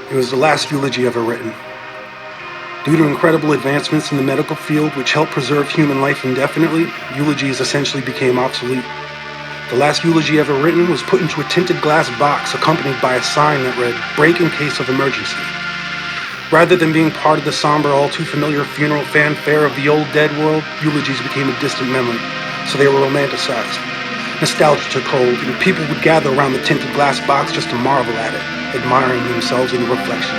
It was the last eulogy ever written. Due to incredible advancements in the medical field which helped preserve human life indefinitely, eulogies essentially became obsolete. The last eulogy ever written was put into a tinted glass box accompanied by a sign that read, "Break in case of emergency." Rather than being part of the somber, all too familiar funeral fanfare of the old dead world, eulogies became a distant memory, so they were romanticized. Nostalgia took hold, and people would gather around the tinted glass box just to marvel at it, admiring themselves in the reflection.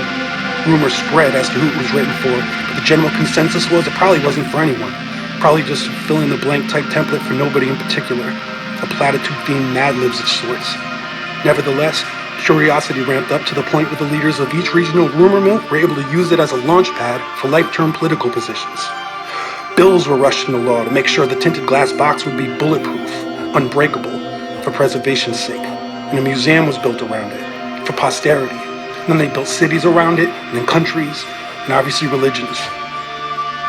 Rumors spread as to who it was written for, but the general consensus was it probably wasn't for anyone. Probably just fill-in-the-blank type template for nobody in particular. A platitude-themed Mad Libs of sorts. Nevertheless, curiosity ramped up to the point where the leaders of each regional rumor mill were able to use it as a launch pad for life-term political positions. Bills were rushed into law to make sure the tinted glass box would be bulletproof, unbreakable, for preservation's sake. And a museum was built around it, for posterity. And then they built cities around it, and then countries, and obviously religions.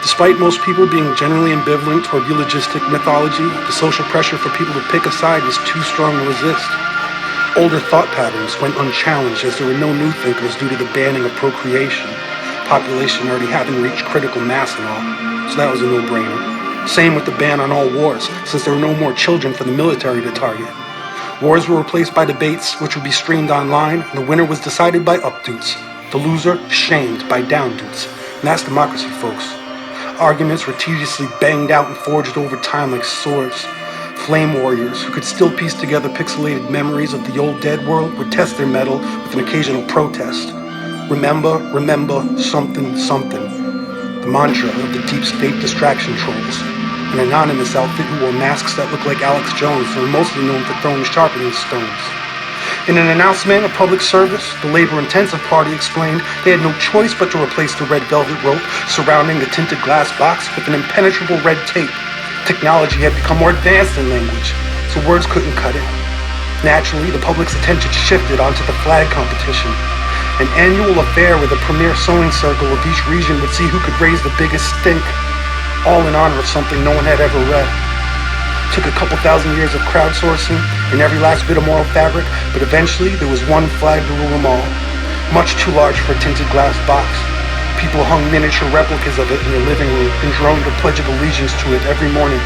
Despite most people being generally ambivalent toward eulogistic mythology, the social pressure for people to pick a side was too strong to resist. Older thought patterns went unchallenged as there were no new thinkers due to the banning of procreation. Population already having reached critical mass and all, so that was a no-brainer. Same with the ban on all wars, since there were no more children for the military to target. Wars were replaced by debates, which would be streamed online, and the winner was decided by updudes. The loser, shamed by downdudes. And that's democracy, folks. Arguments were tediously banged out and forged over time like swords. Flame warriors, who could still piece together pixelated memories of the old dead world, would test their mettle with an occasional protest. Remember, something, something. The mantra of the deep state distraction trolls. An anonymous outfit who wore masks that looked like Alex Jones and were mostly known for throwing sharpening stones. In an announcement of public service, the labor-intensive party explained they had no choice but to replace the red velvet rope surrounding the tinted glass box with an impenetrable red tape. Technology had become more advanced than language, so words couldn't cut it. Naturally, the public's attention shifted onto the flag competition, an annual affair where the premier sewing circle of each region would see who could raise the biggest stink, all in honor of something no one had ever read. Took a couple thousand years of crowdsourcing and every last bit of moral fabric, but eventually there was one flag to rule them all, much too large for a tinted glass box. People hung miniature replicas of it in their living room and droned a pledge of allegiance to it every morning.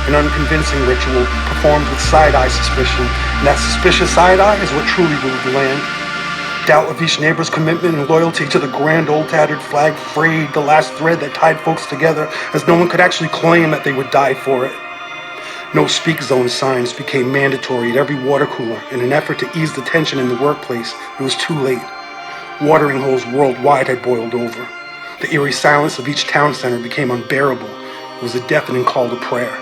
An unconvincing ritual performed with side-eye suspicion, and that suspicious side-eye is what truly ruled the land. Doubt of each neighbor's commitment and loyalty to the grand old tattered flag frayed the last thread that tied folks together, as no one could actually claim that they would die for it. No speak zone signs became mandatory at every water cooler in an effort to ease the tension in the workplace. It was too late. Watering holes worldwide had boiled over. The eerie silence of each town center became unbearable. It was a deafening call to prayer.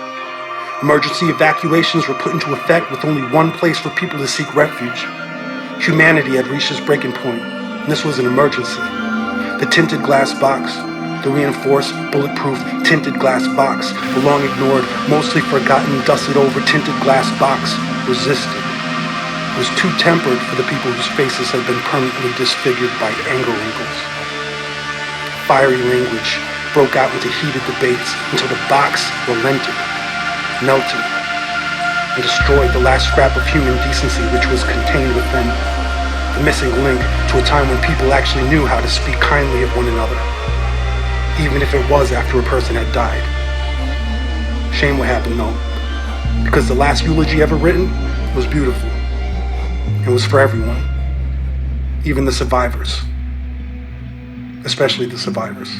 Emergency evacuations were put into effect with only one place for people to seek refuge. Humanity had reached its breaking point, and this was an emergency. The tinted glass box, the reinforced, bulletproof, tinted glass box, the long ignored, mostly forgotten, dusted over tinted glass box, resisted. It was too tempered for the people whose faces had been permanently disfigured by anger wrinkles. Fiery language broke out into heated debates until the box relented, melted, and destroyed the last scrap of human decency which was contained within. The missing link to a time when people actually knew how to speak kindly of one another, even if it was after a person had died. Shame what happened though, because the last eulogy ever written was beautiful. It was for everyone, even the survivors, especially the survivors.